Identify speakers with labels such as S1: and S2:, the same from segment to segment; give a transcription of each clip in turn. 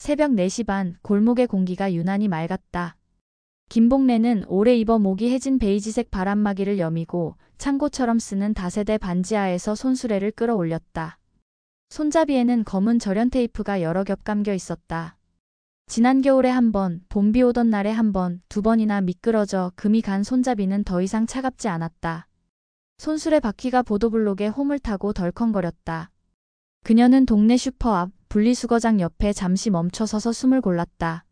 S1: 새벽 4시 반 골목의 공기가 유난히 맑았다. 김복래는 오래 입어 목이 해진 베이지색 바람막이를 여미고 창고처럼 쓰는 다세대 반지하에서 손수레를 끌어올렸다. 손잡이에는 검은 절연 테이프가 여러 겹 감겨 있었다. 지난 겨울에 한 번, 봄비 오던 날에 한 번, 2번이나 미끄러져 금이 간 손잡이는 더 이상 차갑지 않았다. 손수레 바퀴가 보도블록에 홈을 타고 덜컹거렸다. 그녀는 동네 슈퍼 앞 분리수거장 옆에 잠시 멈춰 서서 숨을 골랐다.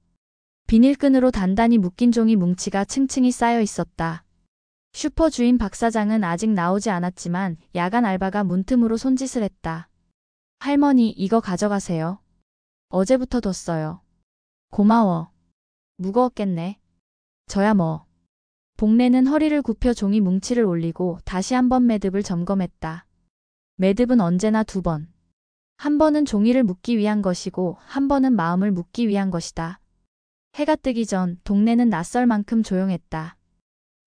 S1: 비닐끈으로 단단히 묶인 종이 뭉치가 층층이 쌓여 있었다. 슈퍼 주인 박 사장은 아직 나오지 않았지만 야간 알바가 문틈으로 손짓을 했다. 할머니, 이거 가져가세요. 어제부터 뒀어요. 고마워. 무거웠겠네. 저야 뭐. 복래는 허리를 굽혀 종이 뭉치를 올리고 다시 한번 매듭을 점검했다. 매듭은 언제나 2번. 한 번은 종이를 묶기 위한 것이고 한 번은 마음을 묶기 위한 것이다. 해가 뜨기 전 동네는 낯설 만큼 조용했다.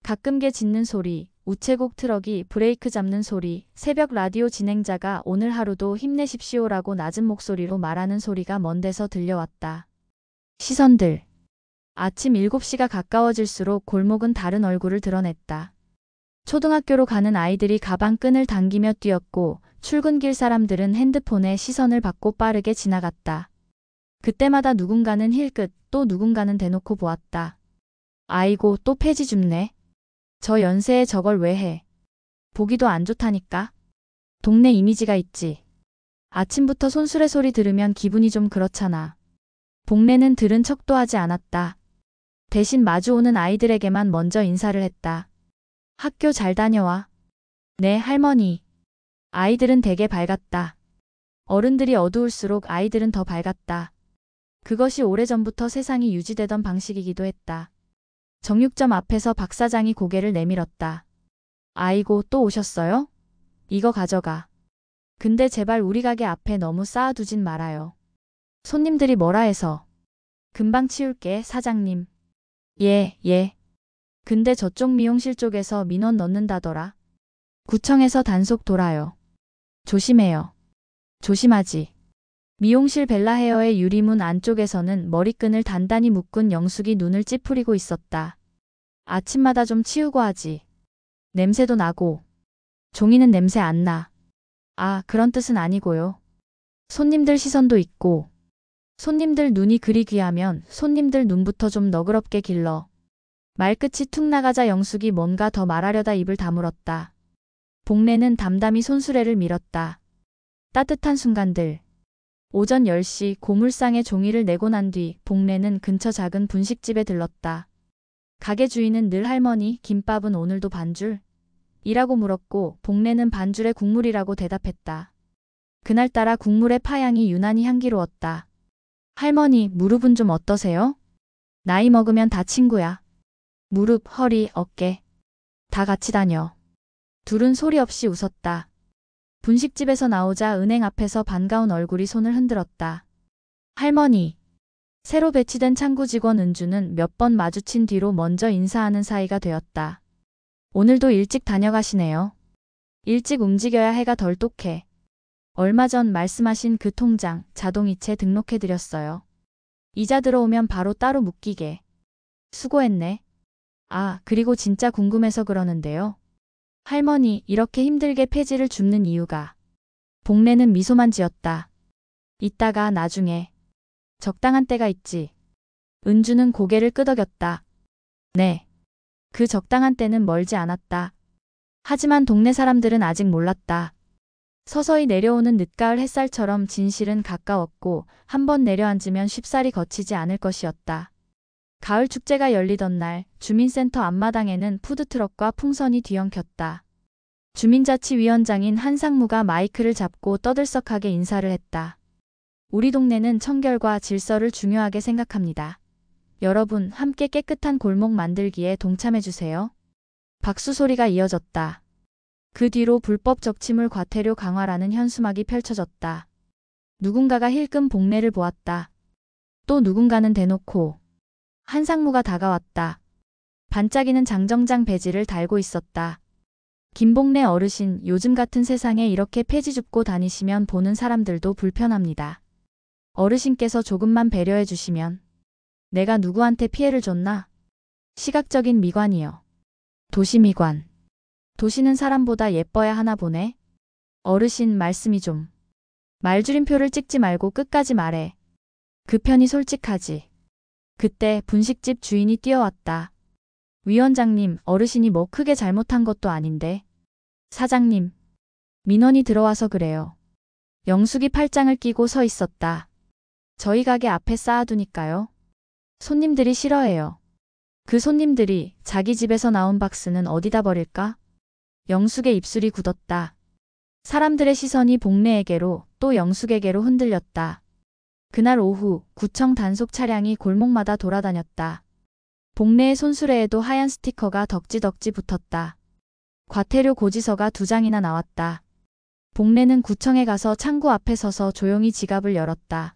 S1: 가끔 개 짖는 소리, 우체국 트럭이 브레이크 잡는 소리, 새벽 라디오 진행자가 오늘 하루도 힘내십시오라고 낮은 목소리로 말하는 소리가 먼 데서 들려왔다. 시선들. 아침 7시가 가까워질수록 골목은 다른 얼굴을 드러냈다. 초등학교로 가는 아이들이 가방 끈을 당기며 뛰었고 출근길 사람들은 핸드폰에 시선을 받고 빠르게 지나갔다. 그때마다 누군가는 힐끗, 또 누군가는 대놓고 보았다. 아이고, 또 폐지 줍네. 저 연세에 저걸 왜 해? 보기도 안 좋다니까. 동네 이미지가 있지. 아침부터 손수레 소리 들으면 기분이 좀 그렇잖아. 복래는 들은 척도 하지 않았다. 대신 마주오는 아이들에게만 먼저 인사를 했다. 학교 잘 다녀와. 네, 할머니. 아이들은 되게 밝았다. 어른들이 어두울수록 아이들은 더 밝았다. 그것이 오래전부터 세상이 유지되던 방식이기도 했다. 정육점 앞에서 박 사장이 고개를 내밀었다. 아이고, 또 오셨어요? 이거 가져가. 근데 제발 우리 가게 앞에 너무 쌓아두진 말아요. 손님들이 뭐라 해서. 금방 치울게, 사장님. 예, 예. 근데 저쪽 미용실 쪽에서 민원 넣는다더라. 구청에서 단속 돌아요. 조심해요. 조심하지. 미용실 벨라헤어의 유리문 안쪽에서는 머리끈을 단단히 묶은 영숙이 눈을 찌푸리고 있었다. 아침마다 좀 치우고 하지. 냄새도 나고. 종이는 냄새 안 나. 아, 그런 뜻은 아니고요. 손님들 시선도 있고. 손님들 눈이 그리 귀하면 손님들 눈부터 좀 너그럽게 길러. 말끝이 툭 나가자 영숙이 뭔가 더 말하려다 입을 다물었다. 복래는 담담히 손수레를 밀었다. 따뜻한 순간들. 오전 10시 고물상에 종이를 내고 난 뒤 복래는 근처 작은 분식집에 들렀다. 가게 주인은 늘 할머니, 김밥은 오늘도 반줄? 이라고 물었고 복래는 반줄에 국물이라고 대답했다. 그날따라 국물의 파향이 유난히 향기로웠다. 할머니, 무릎은 좀 어떠세요? 나이 먹으면 다 친구야. 무릎, 허리, 어깨. 다 같이 다녀. 둘은 소리 없이 웃었다. 분식집에서 나오자 은행 앞에서 반가운 얼굴이 손을 흔들었다. 할머니. 새로 배치된 창구 직원 은주는 몇 번 마주친 뒤로 먼저 인사하는 사이가 되었다. 오늘도 일찍 다녀가시네요. 일찍 움직여야 해가 덜 똑해. 얼마 전 말씀하신 그 통장, 자동이체 등록해드렸어요. 이자 들어오면 바로 따로 묶이게. 수고했네. 아, 그리고 진짜 궁금해서 그러는데요. 할머니, 이렇게 힘들게 폐지를 줍는 이유가. 복래는 미소만 지었다. 이따가 나중에. 적당한 때가 있지. 은주는 고개를 끄덕였다. 네. 그 적당한 때는 멀지 않았다. 하지만 동네 사람들은 아직 몰랐다. 서서히 내려오는 늦가을 햇살처럼 진실은 가까웠고 한 번 내려앉으면 쉽사리 거치지 않을 것이었다. 가을 축제가 열리던 날 주민센터 앞마당에는 푸드트럭과 풍선이 뒤엉켰다. 주민자치위원장인 한상무가 마이크를 잡고 떠들썩하게 인사를 했다. 우리 동네는 청결과 질서를 중요하게 생각합니다. 여러분 함께 깨끗한 골목 만들기에 동참해주세요. 박수 소리가 이어졌다. 그 뒤로 불법 적치물 과태료 강화라는 현수막이 펼쳐졌다. 누군가가 힐끔 복래를 보았다. 또 누군가는 대놓고. 한상무가 다가왔다. 반짝이는 장정장 배지를 달고 있었다. 김복래 어르신, 요즘 같은 세상에 이렇게 폐지 줍고 다니시면 보는 사람들도 불편합니다. 어르신께서 조금만 배려해 주시면. 내가 누구한테 피해를 줬나? 시각적인 미관이요. 도시미관. 도시는 사람보다 예뻐야 하나 보네. 어르신 말씀이 좀. 말줄임표를 찍지 말고 끝까지 말해. 그 편이 솔직하지. 그때 분식집 주인이 뛰어왔다. 위원장님, 어르신이 뭐 크게 잘못한 것도 아닌데. 사장님. 민원이 들어와서 그래요. 영숙이 팔짱을 끼고 서 있었다. 저희 가게 앞에 쌓아두니까요. 손님들이 싫어해요. 그 손님들이 자기 집에서 나온 박스는 어디다 버릴까? 영숙의 입술이 굳었다. 사람들의 시선이 복례에게로 또 영숙에게로 흔들렸다. 그날 오후 구청 단속 차량이 골목마다 돌아다녔다. 복례의 손수레에도 하얀 스티커가 덕지덕지 붙었다. 과태료 고지서가 2장이나 나왔다. 복례는 구청에 가서 창구 앞에 서서 조용히 지갑을 열었다.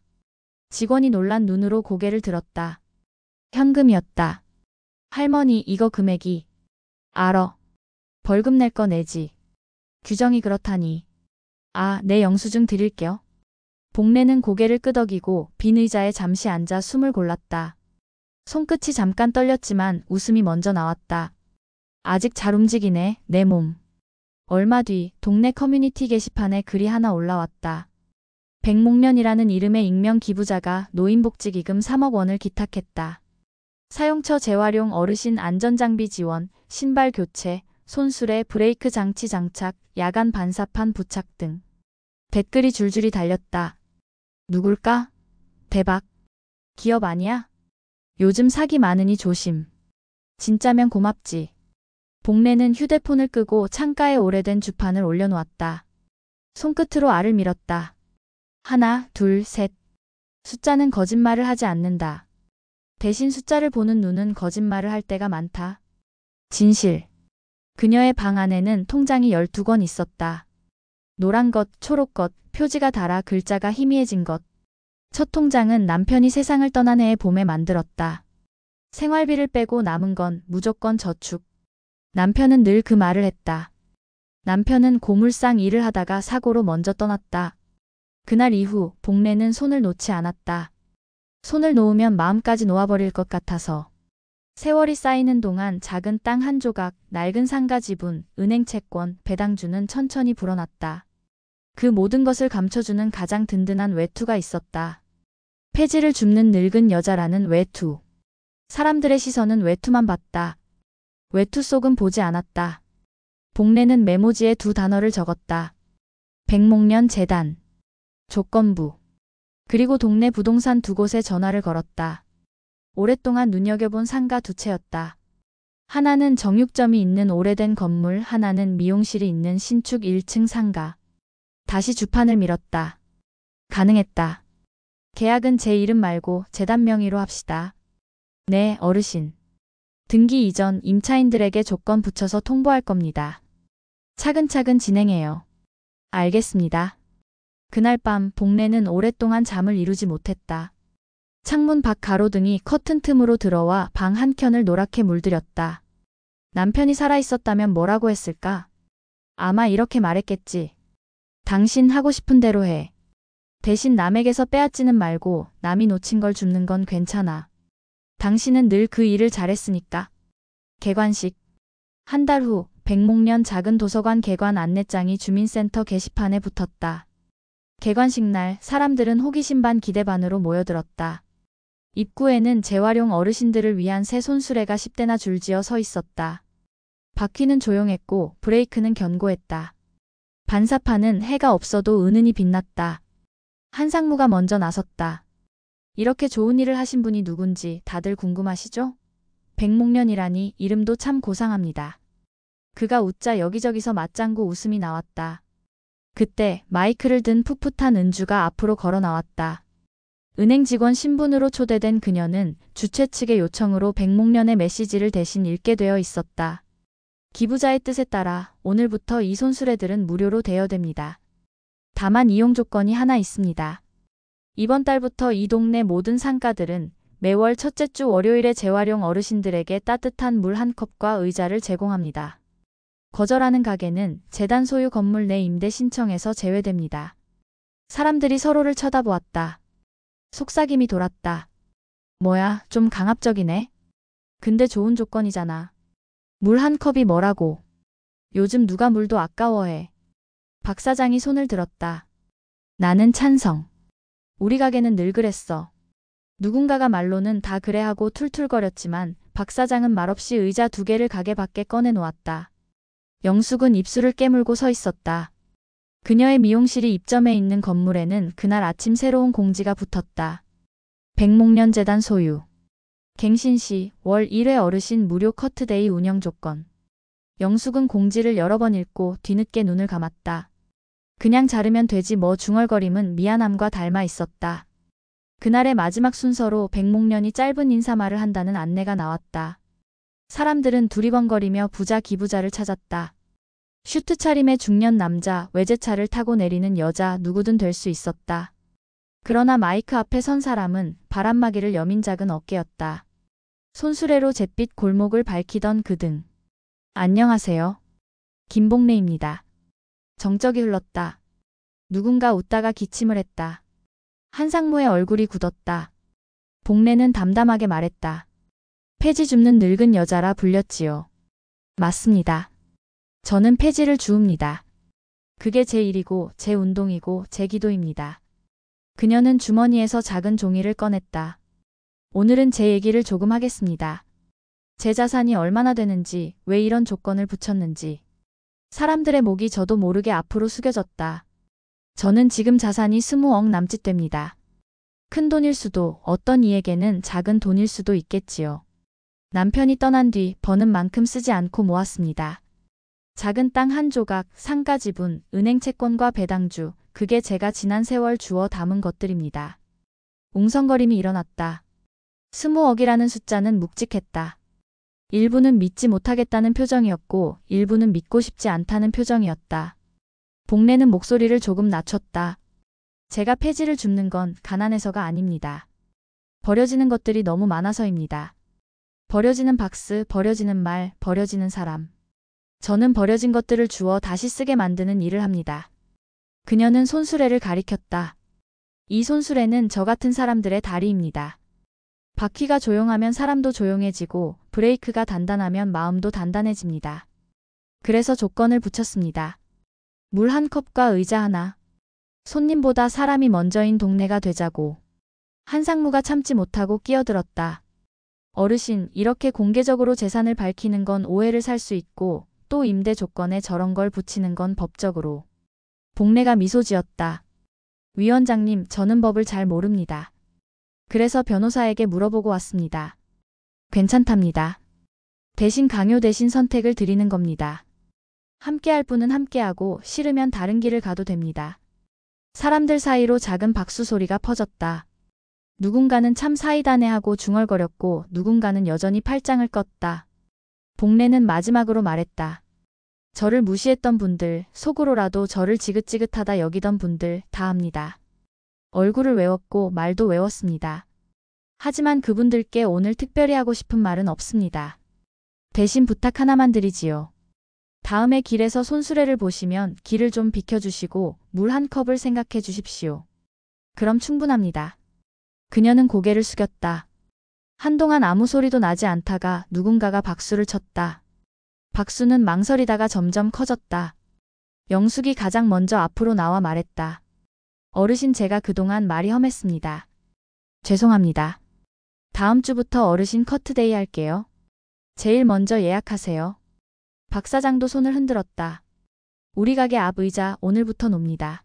S1: 직원이 놀란 눈으로 고개를 들었다. 현금이었다. 할머니, 이거 금액이. 알어. 벌금 낼 거 내지. 규정이 그렇다니. 아, 내 영수증 드릴게요. 복례는 고개를 끄덕이고 빈 의자에 잠시 앉아 숨을 골랐다. 손끝이 잠깐 떨렸지만 웃음이 먼저 나왔다. 아직 잘 움직이네, 내 몸. 얼마 뒤 동네 커뮤니티 게시판에 글이 하나 올라왔다. 백목련이라는 이름의 익명 기부자가 노인복지기금 3억 원을 기탁했다. 사용처 재활용 어르신 안전장비 지원, 신발 교체, 손수레 브레이크 장치 장착, 야간 반사판 부착 등. 댓글이 줄줄이 달렸다. 누굴까? 대박. 기업 아니야? 요즘 사기 많으니 조심. 진짜면 고맙지. 복례는 휴대폰을 끄고 창가에 오래된 주판을 올려놓았다. 손끝으로 알을 밀었다. 하나, 둘, 셋. 숫자는 거짓말을 하지 않는다. 대신 숫자를 보는 눈은 거짓말을 할 때가 많다. 진실. 그녀의 방 안에는 통장이 12권 있었다. 노란 것, 초록 것, 표지가 달아 글자가 희미해진 것. 첫 통장은 남편이 세상을 떠난 해의 봄에 만들었다. 생활비를 빼고 남은 건 무조건 저축. 남편은 늘 그 말을 했다. 남편은 고물상 일을 하다가 사고로 먼저 떠났다. 그날 이후 복례는 손을 놓지 않았다. 손을 놓으면 마음까지 놓아버릴 것 같아서. 세월이 쌓이는 동안 작은 땅 한 조각, 낡은 상가 지분, 은행 채권, 배당주는 천천히 불어났다. 그 모든 것을 감춰주는 가장 든든한 외투가 있었다. 폐지를 줍는 늙은 여자라는 외투. 사람들의 시선은 외투만 봤다. 외투 속은 보지 않았다. 복례는 메모지에 2단어를 적었다. 백목련 재단. 조건부. 그리고 동네 부동산 2곳에 전화를 걸었다. 오랫동안 눈여겨본 상가 2채였다. 하나는 정육점이 있는 오래된 건물, 하나는 미용실이 있는 신축 1층 상가. 다시 주판을 밀었다. 가능했다. 계약은 제 이름 말고 재단 명의로 합시다. 네, 어르신. 등기 이전 임차인들에게 조건 붙여서 통보할 겁니다. 차근차근 진행해요. 알겠습니다. 그날 밤 복례는 오랫동안 잠을 이루지 못했다. 창문 밖 가로등이 커튼 틈으로 들어와 방 한켠을 노랗게 물들였다. 남편이 살아있었다면 뭐라고 했을까? 아마 이렇게 말했겠지. 당신 하고 싶은 대로 해. 대신 남에게서 빼앗지는 말고 남이 놓친 걸 줍는 건 괜찮아. 당신은 늘 그 일을 잘했으니까. 개관식. 한 달 후 백목련 작은 도서관 개관 안내장이 주민센터 게시판에 붙었다. 개관식 날 사람들은 호기심 반 기대 반으로 모여들었다. 입구에는 재활용 어르신들을 위한 새 손수레가 10대나 줄지어 서 있었다. 바퀴는 조용했고 브레이크는 견고했다. 반사판은 해가 없어도 은은히 빛났다. 한상무가 먼저 나섰다. 이렇게 좋은 일을 하신 분이 누군지 다들 궁금하시죠? 백목련이라니 이름도 참 고상합니다. 그가 웃자 여기저기서 맞장구 웃음이 나왔다. 그때 마이크를 든 풋풋한 은주가 앞으로 걸어 나왔다. 은행 직원 신분으로 초대된 그녀는 주최 측의 요청으로 백목련의 메시지를 대신 읽게 되어 있었다. 기부자의 뜻에 따라 오늘부터 이 손수레들은 무료로 대여됩니다. 다만 이용 조건이 하나 있습니다. 이번 달부터 이 동네 모든 상가들은 매월 첫째 주 월요일에 재활용 어르신들에게 따뜻한 물 한 컵과 의자를 제공합니다. 거절하는 가게는 재단 소유 건물 내 임대 신청에서 제외됩니다. 사람들이 서로를 쳐다보았다. 속삭임이 돌았다. 뭐야, 좀 강압적이네. 근데 좋은 조건이잖아. 물 한 컵이 뭐라고. 요즘 누가 물도 아까워해. 박 사장이 손을 들었다. 나는 찬성. 우리 가게는 늘 그랬어. 누군가가 말로는 다 그래 하고 툴툴거렸지만 박 사장은 말없이 의자 2개를 가게 밖에 꺼내놓았다. 영숙은 입술을 깨물고 서 있었다. 그녀의 미용실이 입점해 있는 건물에는 그날 아침 새로운 공지가 붙었다. 백목련재단 소유. 갱신시 월 1회 어르신 무료 커트데이 운영 조건. 영숙은 공지를 여러 번 읽고 뒤늦게 눈을 감았다. 그냥 자르면 되지 뭐 중얼거림은 미안함과 닮아 있었다. 그날의 마지막 순서로 백목련이 짧은 인사말을 한다는 안내가 나왔다. 사람들은 두리번거리며 부자 기부자를 찾았다. 슈트 차림의 중년 남자, 외제차를 타고 내리는 여자 누구든 될 수 있었다. 그러나 마이크 앞에 선 사람은 바람막이를 여민 작은 어깨였다. 손수레로 잿빛 골목을 밝히던 그 등. 안녕하세요. 김복래입니다. 정적이 흘렀다. 누군가 웃다가 기침을 했다. 한상무의 얼굴이 굳었다. 복래는 담담하게 말했다. 폐지 줍는 늙은 여자라 불렸지요. 맞습니다. 저는 폐지를 주웁니다. 그게 제 일이고 제 운동이고 제 기도입니다. 그녀는 주머니에서 작은 종이를 꺼냈다. 오늘은 제 얘기를 조금 하겠습니다. 제 자산이 얼마나 되는지, 왜 이런 조건을 붙였는지. 사람들의 목이 저도 모르게 앞으로 숙여졌다. 저는 지금 자산이 20억 남짓 됩니다. 큰 돈일 수도, 어떤 이에게는 작은 돈일 수도 있겠지요. 남편이 떠난 뒤 버는 만큼 쓰지 않고 모았습니다. 작은 땅 한 조각, 상가 지분, 은행 채권과 배당주, 그게 제가 지난 세월 주워 담은 것들입니다. 웅성거림이 일어났다. 20억이라는 숫자는 묵직했다. 일부는 믿지 못하겠다는 표정이었고 일부는 믿고 싶지 않다는 표정이었다. 복래는 목소리를 조금 낮췄다. 제가 폐지를 줍는 건 가난해서가 아닙니다. 버려지는 것들이 너무 많아서입니다. 버려지는 박스, 버려지는 말, 버려지는 사람. 저는 버려진 것들을 주워 다시 쓰게 만드는 일을 합니다. 그녀는 손수레를 가리켰다. 이 손수레는 저 같은 사람들의 다리입니다. 바퀴가 조용하면 사람도 조용해지고 브레이크가 단단하면 마음도 단단해집니다. 그래서 조건을 붙였습니다. 물 한 컵과 의자 하나. 손님보다 사람이 먼저인 동네가 되자고. 한상무가 참지 못하고 끼어들었다. 어르신, 이렇게 공개적으로 재산을 밝히는 건 오해를 살 수 있고 또 임대 조건에 저런 걸 붙이는 건 법적으로. 복래가 미소 지었다. 위원장님, 저는 법을 잘 모릅니다. 그래서 변호사에게 물어보고 왔습니다. 괜찮답니다. 대신 강요 대신 선택을 드리는 겁니다. 함께할 분은 함께하고 싫으면 다른 길을 가도 됩니다. 사람들 사이로 작은 박수 소리가 퍼졌다. 누군가는 참 사이다네 하고 중얼거렸고 누군가는 여전히 팔짱을 껐다. 복래는 마지막으로 말했다. 저를 무시했던 분들, 속으로라도 저를 지긋지긋하다 여기던 분들 다 합니다. 얼굴을 외웠고 말도 외웠습니다. 하지만 그분들께 오늘 특별히 하고 싶은 말은 없습니다. 대신 부탁 하나만 드리지요. 다음에 길에서 손수레를 보시면 길을 좀 비켜주시고 물 한 컵을 생각해 주십시오. 그럼 충분합니다. 그녀는 고개를 숙였다. 한동안 아무 소리도 나지 않다가 누군가가 박수를 쳤다. 박수는 망설이다가 점점 커졌다. 영숙이 가장 먼저 앞으로 나와 말했다. 어르신, 제가 그동안 말이 험했습니다. 죄송합니다. 다음 주부터 어르신 커트데이 할게요. 제일 먼저 예약하세요. 박 사장도 손을 흔들었다. 우리 가게 앞 의자 오늘부터 놉니다.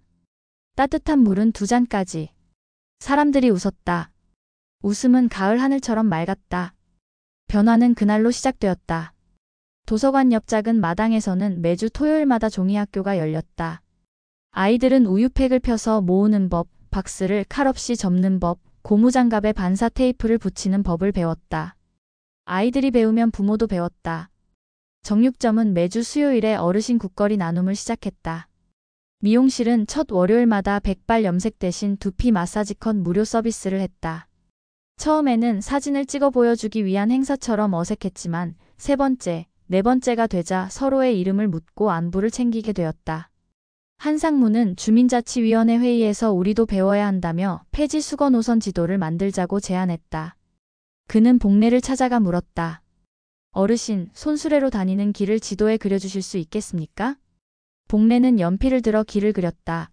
S1: 따뜻한 물은 2잔까지. 사람들이 웃었다. 웃음은 가을 하늘처럼 맑았다. 변화는 그날로 시작되었다. 도서관 옆 작은 마당에서는 매주 토요일마다 종이학교가 열렸다. 아이들은 우유팩을 펴서 모으는 법, 박스를 칼 없이 접는 법, 고무장갑에 반사 테이프를 붙이는 법을 배웠다. 아이들이 배우면 부모도 배웠다. 정육점은 매주 수요일에 어르신 국거리 나눔을 시작했다. 미용실은 첫 월요일마다 백발 염색 대신 두피 마사지 컷 무료 서비스를 했다. 처음에는 사진을 찍어 보여주기 위한 행사처럼 어색했지만 3번째, 4번째가 되자 서로의 이름을 묻고 안부를 챙기게 되었다. 한상무는 주민자치위원회 회의에서 우리도 배워야 한다며 폐지 수거 노선 지도를 만들자고 제안했다. 그는 복례를 찾아가 물었다. 어르신, 손수레로 다니는 길을 지도에 그려주실 수 있겠습니까? 복례는 연필을 들어 길을 그렸다.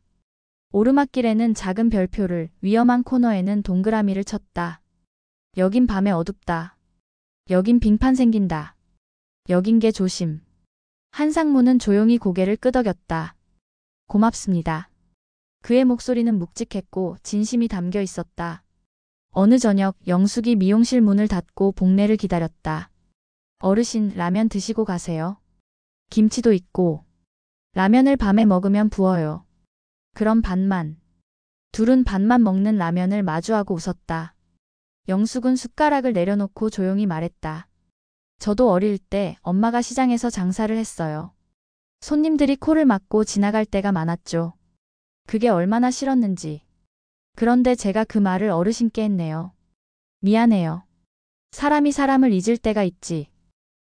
S1: 오르막길에는 작은 별표를, 위험한 코너에는 동그라미를 쳤다. 여긴 밤에 어둡다. 여긴 빙판 생긴다. 여긴 개 조심. 한상무는 조용히 고개를 끄덕였다. 고맙습니다. 그의 목소리는 묵직했고 진심이 담겨 있었다. 어느 저녁 영숙이 미용실 문을 닫고 복례를 기다렸다. 어르신, 라면 드시고 가세요. 김치도 있고. 라면을 밤에 먹으면 부어요. 그럼 반만. 둘은 반만 먹는 라면을 마주하고 웃었다. 영숙은 숟가락을 내려놓고 조용히 말했다. 저도 어릴 때 엄마가 시장에서 장사를 했어요. 손님들이 코를 막고 지나갈 때가 많았죠. 그게 얼마나 싫었는지. 그런데 제가 그 말을 어르신께 했네요. 미안해요. 사람이 사람을 잊을 때가 있지.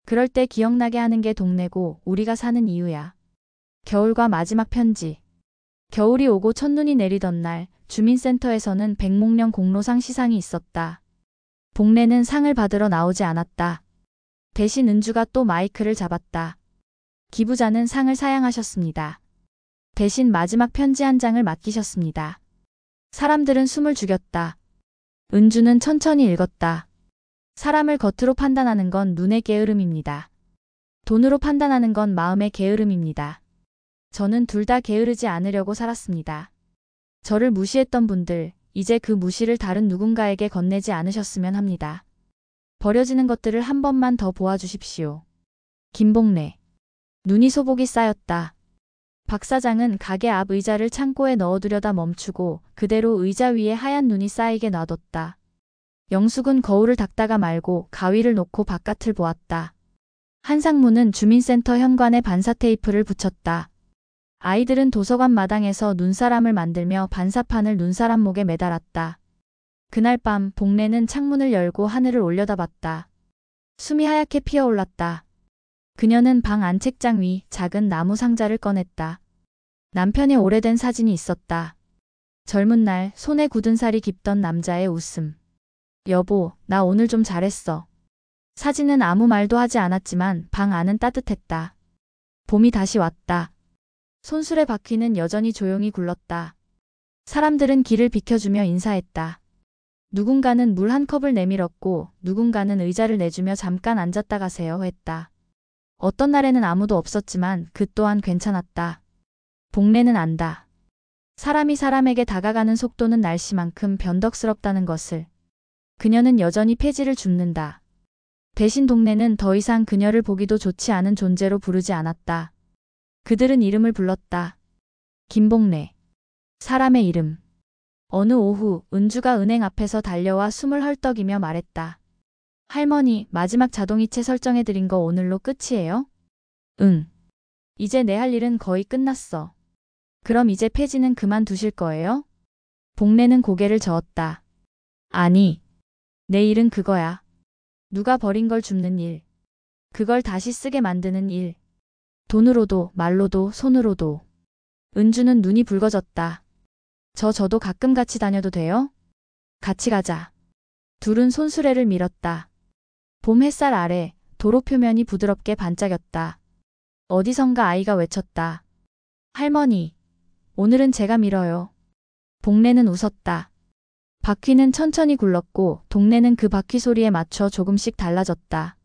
S1: 그럴 때 기억나게 하는 게 동네고 우리가 사는 이유야. 겨울과 마지막 편지. 겨울이 오고 첫눈이 내리던 날 주민센터에서는 백목령 공로상 시상이 있었다. 복례는 상을 받으러 나오지 않았다. 대신 은주가 또 마이크를 잡았다. 기부자는 상을 사양하셨습니다. 대신 마지막 편지 한 장을 맡기셨습니다. 사람들은 숨을 죽였다. 은주는 천천히 읽었다. 사람을 겉으로 판단하는 건 눈의 게으름입니다. 돈으로 판단하는 건 마음의 게으름입니다. 저는 둘 다 게으르지 않으려고 살았습니다. 저를 무시했던 분들, 이제 그 무시를 다른 누군가에게 건네지 않으셨으면 합니다. 버려지는 것들을 한 번만 더 보아주십시오. 김복례. 눈이 소복이 쌓였다. 박 사장은 가게 앞 의자를 창고에 넣어두려다 멈추고 그대로 의자 위에 하얀 눈이 쌓이게 놔뒀다. 영숙은 거울을 닦다가 말고 가위를 놓고 바깥을 보았다. 한상무는 주민센터 현관에 반사 테이프를 붙였다. 아이들은 도서관 마당에서 눈사람을 만들며 반사판을 눈사람 목에 매달았다. 그날 밤 복례는 창문을 열고 하늘을 올려다봤다. 숨이 하얗게 피어올랐다. 그녀는 방 안 책장 위 작은 나무 상자를 꺼냈다. 남편의 오래된 사진이 있었다. 젊은 날 손에 굳은 살이 깊던 남자의 웃음. 여보, 나 오늘 좀 잘했어. 사진은 아무 말도 하지 않았지만 방 안은 따뜻했다. 봄이 다시 왔다. 손수레 바퀴는 여전히 조용히 굴렀다. 사람들은 길을 비켜주며 인사했다. 누군가는 물 한 컵을 내밀었고 누군가는 의자를 내주며 잠깐 앉았다 가세요 했다. 어떤 날에는 아무도 없었지만 그 또한 괜찮았다. 복례는 안다. 사람이 사람에게 다가가는 속도는 날씨만큼 변덕스럽다는 것을. 그녀는 여전히 폐지를 줍는다. 대신 동네는 더 이상 그녀를 보기도 좋지 않은 존재로 부르지 않았다. 그들은 이름을 불렀다. 김복례. 사람의 이름. 어느 오후 은주가 은행 앞에서 달려와 숨을 헐떡이며 말했다. 할머니, 마지막 자동이체 설정해드린 거 오늘로 끝이에요? 응. 이제 내 할 일은 거의 끝났어. 그럼 이제 폐지는 그만두실 거예요? 복례는 고개를 저었다. 아니. 내 일은 그거야. 누가 버린 걸 줍는 일. 그걸 다시 쓰게 만드는 일. 돈으로도 말로도 손으로도. 은주는 눈이 붉어졌다. 저도 가끔 같이 다녀도 돼요? 같이 가자. 둘은 손수레를 밀었다. 봄 햇살 아래 도로 표면이 부드럽게 반짝였다. 어디선가 아이가 외쳤다. 할머니, 오늘은 제가 밀어요. 복례는 웃었다. 바퀴는 천천히 굴렀고 동네는 그 바퀴 소리에 맞춰 조금씩 달라졌다.